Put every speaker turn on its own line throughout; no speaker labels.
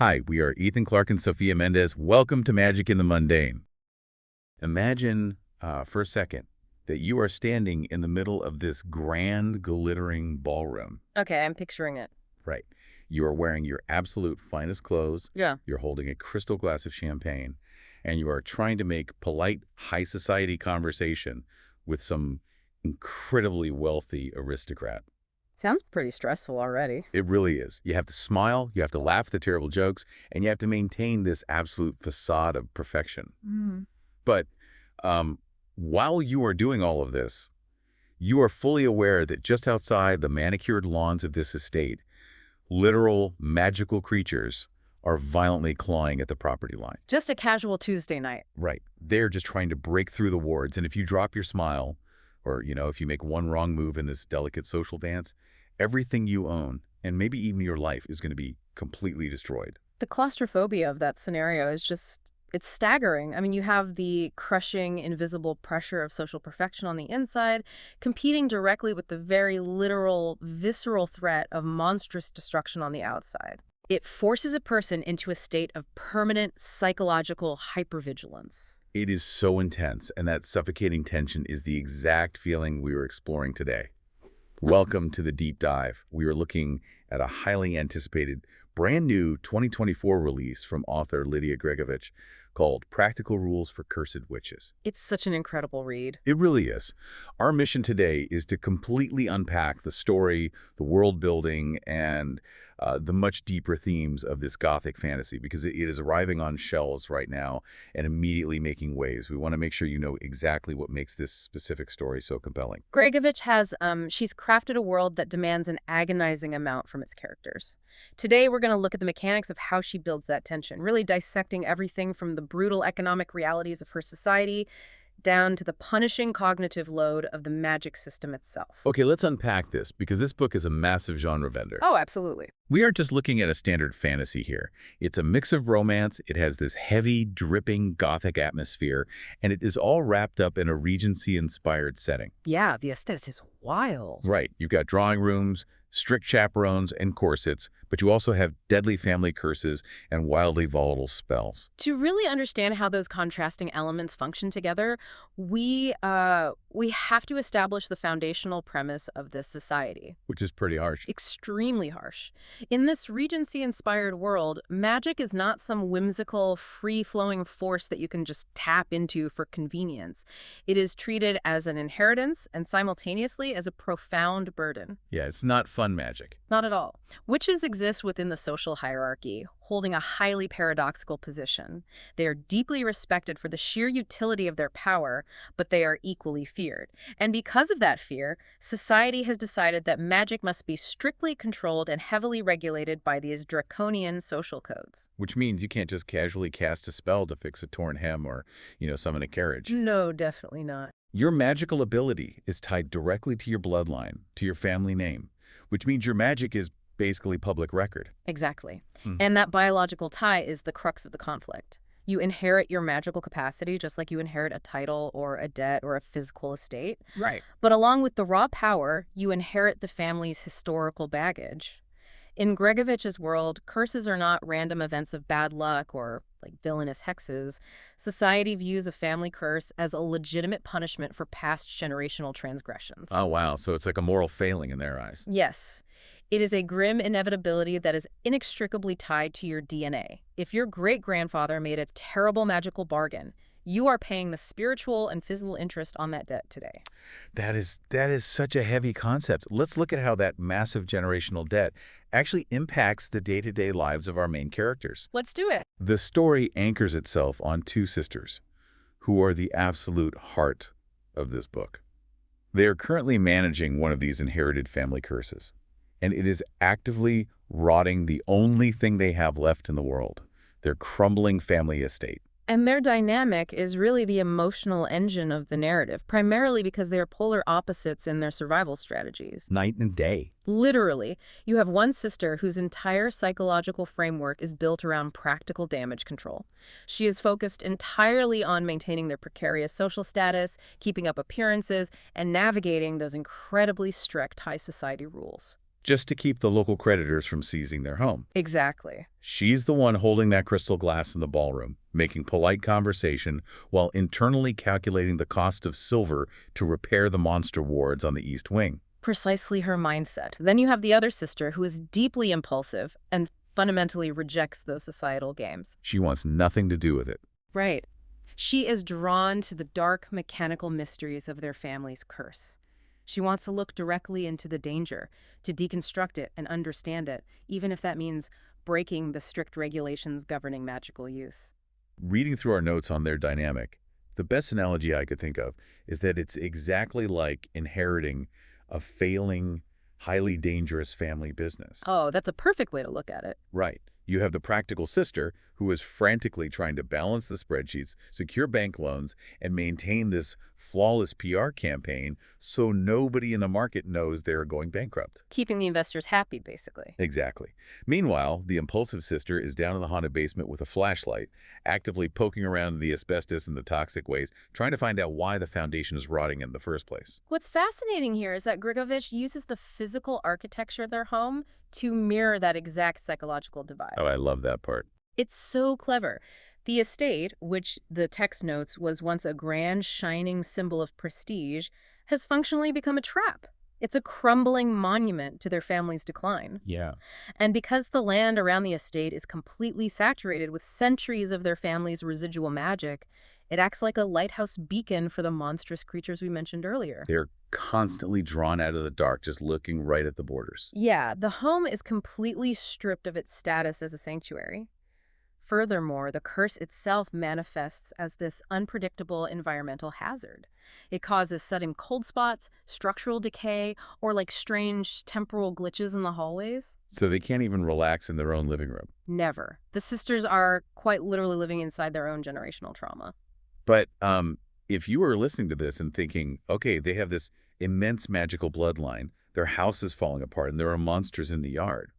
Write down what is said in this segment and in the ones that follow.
Hi, we are Ethan, Clarke, and Sofia Mendes. Welcome to Magic in the Mundane. Imagine for a second that you are standing in the middle of this grand, glittering ballroom.
Okay, I'm picturing it.
Right. You are wearing your absolute finest clothes.
Yeah.
You're holding a crystal glass of champagne, and you are trying to make polite, high society conversation with some incredibly wealthy aristocrat.
Sounds pretty stressful already.
It really is. You have to smile, you have to laugh at the terrible jokes, and you have to maintain this absolute facade of perfection. But while you are doing all of this, you are fully aware that just outside the manicured lawns of this estate, literal magical creatures are violently clawing at the property line.
Just a casual Tuesday night.
Right. They're just trying to break through the wards, and if you drop your smile, or, if you make one wrong move in this delicate social dance, everything you own, and maybe even your life, is going to be completely destroyed.
The claustrophobia of that scenario is it's staggering. I mean, you have the crushing, invisible pressure of social perfection on the inside, competing directly with the very literal, visceral threat of monstrous destruction on the outside. It forces a person into a state of permanent psychological hypervigilance.
It is so intense, and that suffocating tension is the exact feeling we were exploring today. Welcome to the deep dive. We are looking at a highly anticipated, brand new 2024 release from author Lydia Gregovic called Practical Rules for Cursed Witches.
It's such an incredible read.
It really is. Our mission today is to completely unpack the story, the world building, and the much deeper themes of this Gothic fantasy, because it is arriving on shelves right now and immediately making waves. We want to make sure you know exactly what makes this specific story so compelling.
Gregovic has, she's crafted a world that demands an agonizing amount from its characters. Today, we're going to look at the mechanics of how she builds that tension, really dissecting everything from the brutal economic realities of her society down to the punishing cognitive load of the magic system itself.
Okay, let's unpack this, because this book is a massive genre vendor.
Oh, absolutely.
We aren't just looking at a standard fantasy here. It's a mix of romance, it has this heavy, dripping Gothic atmosphere, and it is all wrapped up in a Regency-inspired setting.
Yeah, the aesthetics is wild.
Right. You've got drawing rooms, strict chaperones, and corsets, but you also have deadly family curses and wildly volatile spells.
To really understand how those contrasting elements function together, we have to establish the foundational premise of this society.
Which is pretty harsh.
Extremely harsh. In this Regency-inspired world, magic is not some whimsical, free-flowing force that you can just tap into for convenience. It is treated as an inheritance and simultaneously as a profound burden.
Yeah, it's not fun magic.
Not at all. Witches exist within the social hierarchy, holding a highly paradoxical position. They are deeply respected for the sheer utility of their power, but they are equally feared. And because of that fear, society has decided that magic must be strictly controlled and heavily regulated by these draconian social codes.
Which means you can't just casually cast a spell to fix a torn hem or, summon a carriage.
No, definitely not.
Your magical ability is tied directly to your bloodline, to your family name, which means your magic is basically public record.
Exactly. And that biological tie is the crux of the conflict. You inherit your magical capacity just like you inherit a title or a debt or a physical estate.
Right.
But along with the raw power, you inherit the family's historical baggage. In Gregovic's world, curses are not random events of bad luck or like villainous hexes. Society views a family curse as a legitimate punishment for past generational transgressions.
Oh, wow. So it's like a moral failing in their eyes.
Yes. It is a grim inevitability that is inextricably tied to your DNA. If your great-grandfather made a terrible magical bargain, you are paying the spiritual and physical interest on that debt today.
That is such a heavy concept. Let's look at how that massive generational debt actually impacts the day-to-day lives of our main characters.
Let's do it.
The story anchors itself on two sisters, who are the absolute heart of this book. They are currently managing one of these inherited family curses, and it is actively rotting the only thing they have left in the world, their crumbling family estate.
And their dynamic is really the emotional engine of the narrative, primarily because they are polar opposites in their survival strategies.
Night and day.
Literally, you have one sister whose entire psychological framework is built around practical damage control. She is focused entirely on maintaining their precarious social status, keeping up appearances, and navigating those incredibly strict high society rules.
just to keep the local creditors from seizing their home.
Exactly.
She's the one holding that crystal glass in the ballroom, making polite conversation while internally calculating the cost of silver to repair the monster wards on the East Wing.
Precisely her mindset. Then you have the other sister who is deeply impulsive and fundamentally rejects those societal games.
She wants nothing to do with it.
Right. She is drawn to the dark mechanical mysteries of their family's curse. She wants to look directly into the danger, to deconstruct it and understand it, even if that means breaking the strict regulations governing magical use.
Reading through our notes on their dynamic, the best analogy I could think of is that it's exactly like inheriting a failing, highly dangerous family business.
Oh, that's a perfect way to look at it.
Right. You have the practical sister who is frantically trying to balance the spreadsheets, secure bank loans, and maintain this flawless PR campaign so nobody in the market knows they're going bankrupt.
Keeping the investors happy, basically.
Exactly. Meanwhile, the impulsive sister is down in the haunted basement with a flashlight, actively poking around in the asbestos and the toxic waste, trying to find out why the foundation is rotting in the first place.
What's fascinating here is that Gregovic uses the physical architecture of their home to mirror that exact psychological divide.
Oh, I love that part.
It's so clever. The estate, which the text notes was once a grand, shining symbol of prestige, has functionally become a trap. It's a crumbling monument to their family's decline.
Yeah.
And because the land around the estate is completely saturated with centuries of their family's residual magic, it acts like a lighthouse beacon for the monstrous creatures we mentioned earlier.
They're constantly drawn out of the dark, just looking right at the borders.
Yeah, the home is completely stripped of its status as a sanctuary. Furthermore, the curse itself manifests as this unpredictable environmental hazard. It causes sudden cold spots, structural decay, or like strange temporal glitches in the hallways.
So they can't even relax in their own living room.
Never. The sisters are quite literally living inside their own generational trauma.
But if you were listening to this and thinking, okay, they have this immense magical bloodline, their house is falling apart, and there are monsters in the yard,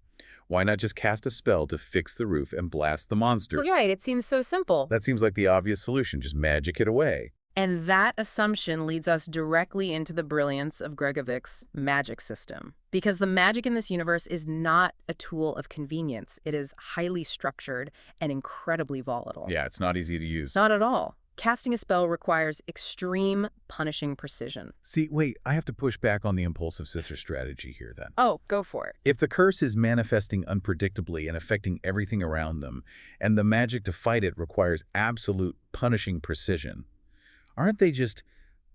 why not just cast a spell to fix the roof and blast the monsters?
Right, it seems so simple.
That seems like the obvious solution. Just magic it away.
And that assumption leads us directly into the brilliance of Gregovic's magic system. Because the magic in this universe is not a tool of convenience. It is highly structured and incredibly volatile.
Yeah, it's not easy to use.
Not at all. Casting a spell requires extreme punishing precision.
See, wait, I have to push back on the impulsive sister strategy here then.
Oh, go for it.
If the curse is manifesting unpredictably and affecting everything around them, and the magic to fight it requires absolute punishing precision, aren't they just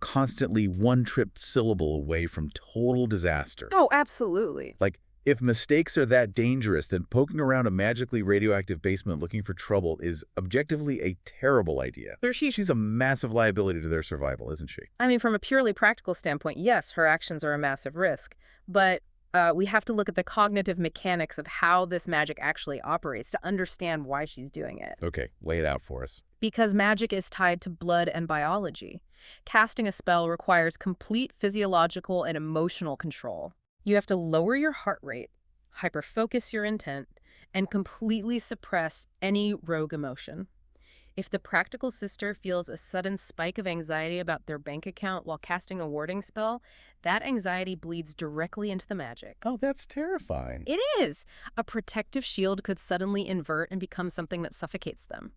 constantly one tripped syllable away from total disaster?
Oh, absolutely.
Like, if mistakes are that dangerous, then poking around a magically radioactive basement looking for trouble is objectively a terrible idea. She's a massive liability to their survival, isn't she?
I mean, from a purely practical standpoint, yes, her actions are a massive risk. But we have to look at the cognitive mechanics of how this magic actually operates to understand why she's doing it.
Okay, lay it out for us.
Because magic is tied to blood and biology. Casting a spell requires complete physiological and emotional control. You have to lower your heart rate, hyperfocus your intent, and completely suppress any rogue emotion. If the practical sister feels a sudden spike of anxiety about their bank account while casting a warding spell, that anxiety bleeds directly into the magic.
Oh, that's terrifying.
It is! A protective shield could suddenly invert and become something that suffocates them.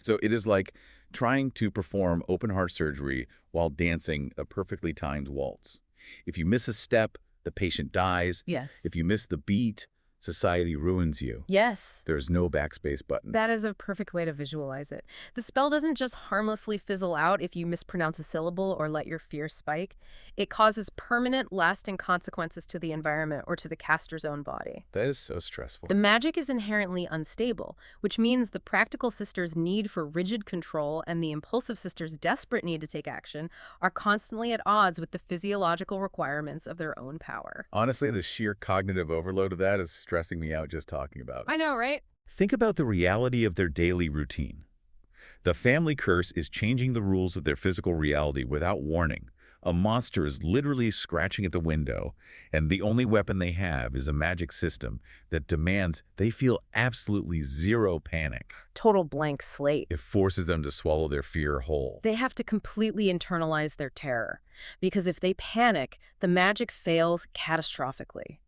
So it is like trying to perform open heart surgery while dancing a perfectly timed waltz. If you miss a step, the patient dies.
Yes.
If you miss the beat, society ruins you.
Yes.
There's no backspace button.
That is a perfect way to visualize it. The spell doesn't just harmlessly fizzle out if you mispronounce a syllable or let your fear spike. It causes permanent, lasting consequences to the environment or to the caster's own body.
That is so stressful.
The magic is inherently unstable, which means the practical sister's need for rigid control and the impulsive sister's desperate need to take action are constantly at odds with the physiological requirements of their own power.
Honestly, the sheer cognitive overload of that is stressing me out just talking about it.
I know, right?
Think about the reality of their daily routine. The family curse is changing the rules of their physical reality without warning. A monster is literally scratching at the window, and the only weapon they have is a magic system that demands they feel absolutely zero panic.
Total blank slate.
It forces them to swallow their fear whole.
They have to completely internalize their terror, because if they panic, the magic fails catastrophically.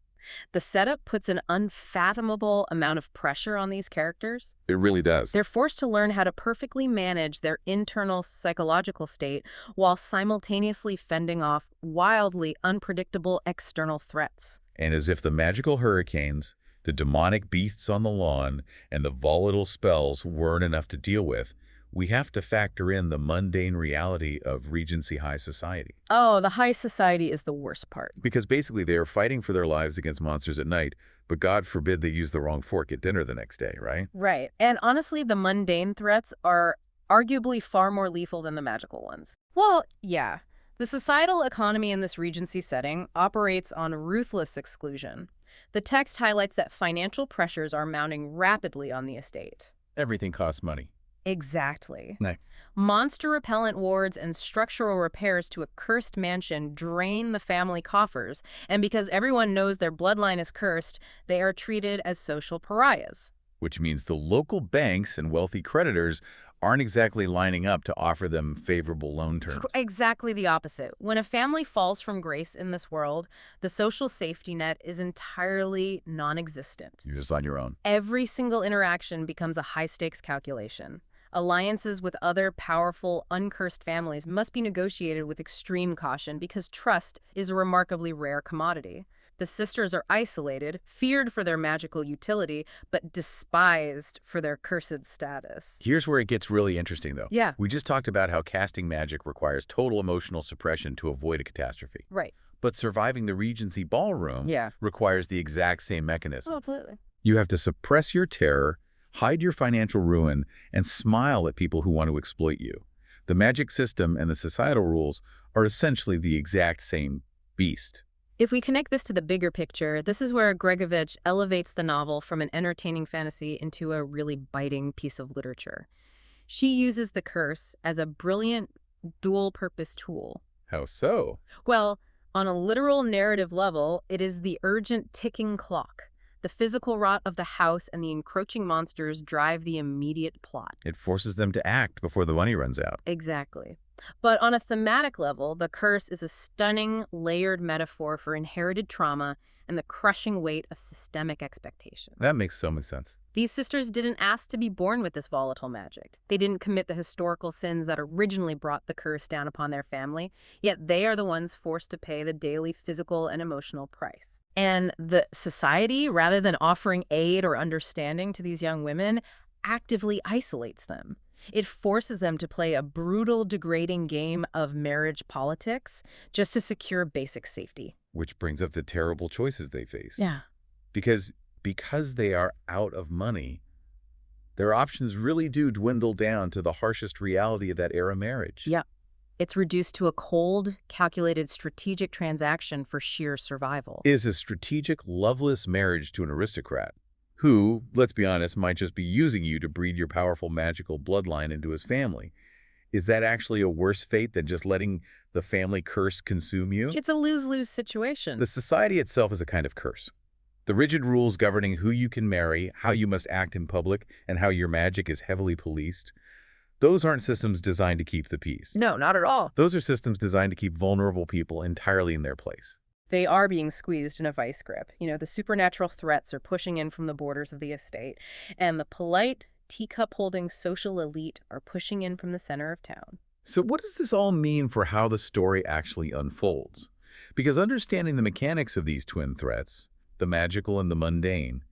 The setup puts an unfathomable amount of pressure on these characters.
It really does.
They're forced to learn how to perfectly manage their internal psychological state while simultaneously fending off wildly unpredictable external threats.
And as if the magical hurricanes, the demonic beasts on the lawn, and the volatile spells weren't enough to deal with, we have to factor in the mundane reality of Regency high society.
Oh, the high society is the worst part.
Because basically they are fighting for their lives against monsters at night, but God forbid they use the wrong fork at dinner the next day, right?
Right. And honestly, the mundane threats are arguably far more lethal than the magical ones. Well, yeah. The societal economy in this Regency setting operates on ruthless exclusion. The text highlights that financial pressures are mounting rapidly on the estate.
Everything costs money.
Exactly.
No.
Monster repellent wards and structural repairs to a cursed mansion drain the family coffers, and because everyone knows their bloodline is cursed, they are treated as social pariahs.
Which means the local banks and wealthy creditors aren't exactly lining up to offer them favorable loan terms.
Exactly the opposite. When a family falls from grace in this world, the social safety net is entirely non-existent.
You're just on your own.
Every single interaction becomes a high-stakes calculation. Alliances with other powerful, uncursed families must be negotiated with extreme caution because trust is a remarkably rare commodity. The sisters are isolated, feared for their magical utility, but despised for their cursed status.
Here's where it gets really interesting, though.
Yeah.
We just talked about how casting magic requires total emotional suppression to avoid a catastrophe.
Right.
But surviving the Regency ballroom requires the exact same mechanism.
Oh, absolutely.
You have to suppress your terror, hide your financial ruin, and smile at people who want to exploit you. The magic system and the societal rules are essentially the exact same beast.
If we connect this to the bigger picture, this is where Gregovic elevates the novel from an entertaining fantasy into a really biting piece of literature. She uses the curse as a brilliant dual-purpose tool.
How so?
Well, on a literal narrative level, it is the urgent ticking clock. The physical rot of the house and the encroaching monsters drive the immediate plot.
It forces them to act before the money runs out.
Exactly. But on a thematic level, the curse is a stunning, layered metaphor for inherited trauma and the crushing weight of systemic expectation.
That makes so much sense.
These sisters didn't ask to be born with this volatile magic. They didn't commit the historical sins that originally brought the curse down upon their family, yet they are the ones forced to pay the daily physical and emotional price. And the society, rather than offering aid or understanding to these young women, actively isolates them. It forces them to play a brutal, degrading game of marriage politics just to secure basic safety.
Which brings up the terrible choices they face.
Yeah.
Because they are out of money, their options really do dwindle down to the harshest reality of that era marriage.
Yeah. It's reduced to a cold, calculated strategic transaction for sheer survival.
Is a strategic, loveless marriage to an aristocrat who, let's be honest, might just be using you to breed your powerful magical bloodline into his family. Is that actually a worse fate than just letting the family curse consume you?
It's a lose-lose situation.
The society itself is a kind of curse. The rigid rules governing who you can marry, how you must act in public, and how your magic is heavily policed, those aren't systems designed to keep the peace.
No, not at all.
Those are systems designed to keep vulnerable people entirely in their place.
They are being squeezed in a vice grip. You know, the supernatural threats are pushing in from the borders of the estate, and the polite, teacup-holding social elite are pushing in from the center of town.
So what does this all mean for how the story actually unfolds? Because understanding the mechanics of these twin threats, the magical and the mundane,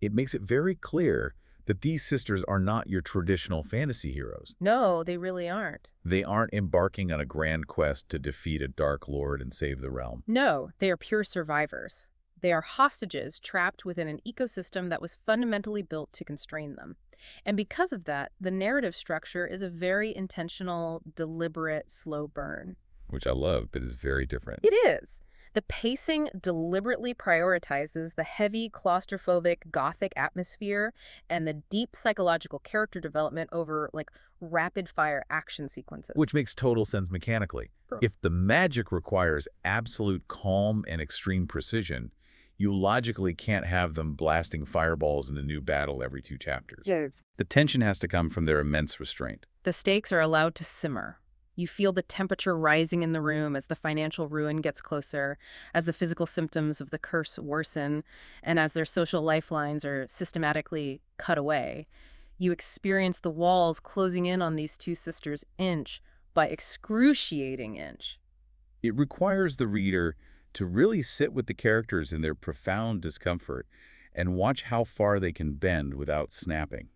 it makes it very clear that these sisters are not your traditional fantasy heroes.
No, they really aren't.
They aren't embarking on a grand quest to defeat a dark lord and save the realm.
No, they are pure survivors. They are hostages trapped within an ecosystem that was fundamentally built to constrain them. And because of that, the narrative structure is a very intentional, deliberate, slow burn.
Which I love, but is very different.
It is. The pacing deliberately prioritizes the heavy, claustrophobic, gothic atmosphere and the deep psychological character development over, rapid-fire action sequences.
Which makes total sense mechanically.
Sure.
If the magic requires absolute calm and extreme precision, you logically can't have them blasting fireballs in a new battle every 2 chapters.
Yes.
The tension has to come from their immense restraint.
The stakes are allowed to simmer. You feel the temperature rising in the room as the financial ruin gets closer, as the physical symptoms of the curse worsen, and as their social lifelines are systematically cut away. You experience the walls closing in on these two sisters inch by excruciating inch.
It requires the reader to really sit with the characters in their profound discomfort and watch how far they can bend without snapping.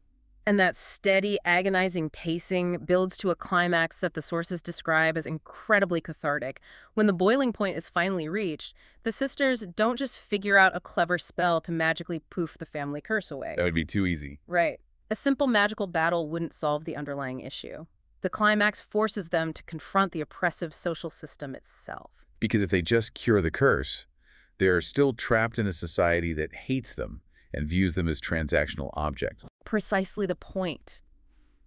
And that steady, agonizing pacing builds to a climax that the sources describe as incredibly cathartic. When the boiling point is finally reached, the sisters don't just figure out a clever spell to magically poof the family curse away.
That would be too easy.
Right. A simple magical battle wouldn't solve the underlying issue. The climax forces them to confront the oppressive social system itself.
Because if they just cure the curse, they are still trapped in a society that hates them and views them as transactional objects.
Precisely the point.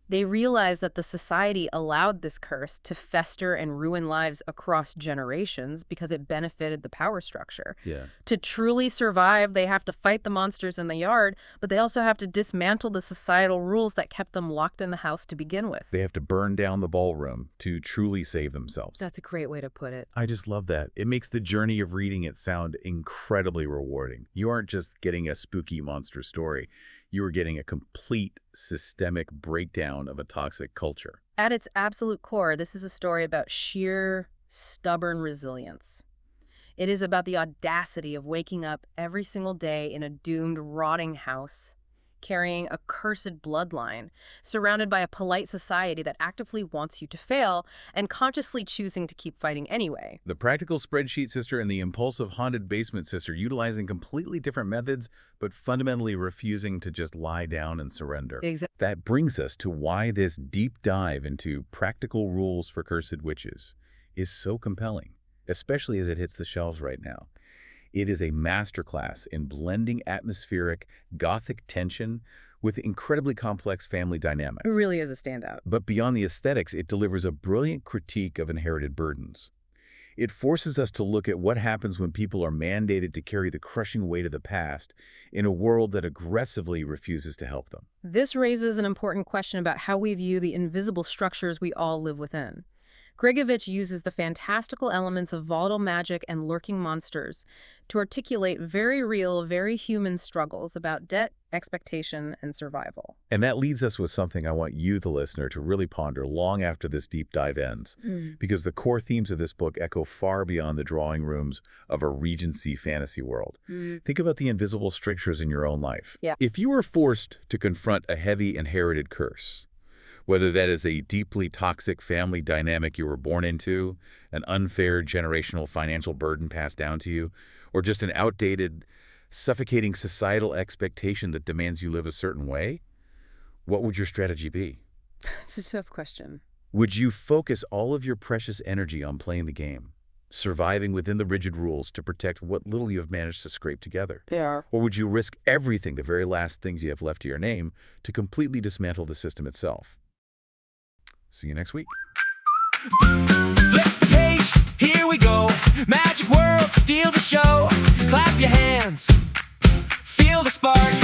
They realize that the society allowed this curse to fester and ruin lives across generations because it benefited the power structure.
Yeah.
To truly survive, they have to fight the monsters in the yard, but they also have to dismantle the societal rules that kept them locked in the house to begin with.
They have to burn down the ballroom to truly save themselves.
That's a great way to put it.
I just love that. It makes the journey of reading it sound incredibly rewarding. You aren't just getting a spooky monster story. You are getting a complete systemic breakdown of a toxic culture.
At its absolute core, this is a story about sheer, stubborn resilience. It is about the audacity of waking up every single day in a doomed, rotting house, carrying a cursed bloodline, surrounded by a polite society that actively wants you to fail, and consciously choosing to keep fighting anyway.
The practical spreadsheet sister and the impulsive haunted basement sister utilizing completely different methods, but fundamentally refusing to just lie down and surrender.
Exactly.
That brings us to why this deep dive into practical rules for cursed witches is so compelling, especially as it hits the shelves right now. It is a masterclass in blending atmospheric, gothic tension with incredibly complex family dynamics.
It really is a standout.
But beyond the aesthetics, it delivers a brilliant critique of inherited burdens. It forces us to look at what happens when people are mandated to carry the crushing weight of the past in a world that aggressively refuses to help them.
This raises an important question about how we view the invisible structures we all live within. Gregovic uses the fantastical elements of volatile magic and lurking monsters to articulate very real, very human struggles about debt, expectation, and survival.
And that leads us with something I want you, the listener, to really ponder long after this deep dive ends, because the core themes of this book echo far beyond the drawing rooms of a Regency fantasy world. Think about the invisible strictures in your own life.
Yeah.
If you were forced to confront a heavy inherited curse, whether that is a deeply toxic family dynamic you were born into, an unfair generational financial burden passed down to you, or just an outdated, suffocating societal expectation that demands you live a certain way, what would your strategy be?
It's a tough question.
Would you focus all of your precious energy on playing the game, surviving within the rigid rules to protect what little you have managed to scrape together?
Yeah.
Or would you risk everything, the very last things you have left to your name, to completely dismantle the system itself? See you next week.
Flip the page, here we go. Magic world, steal the show. Clap your hands, feel the spark.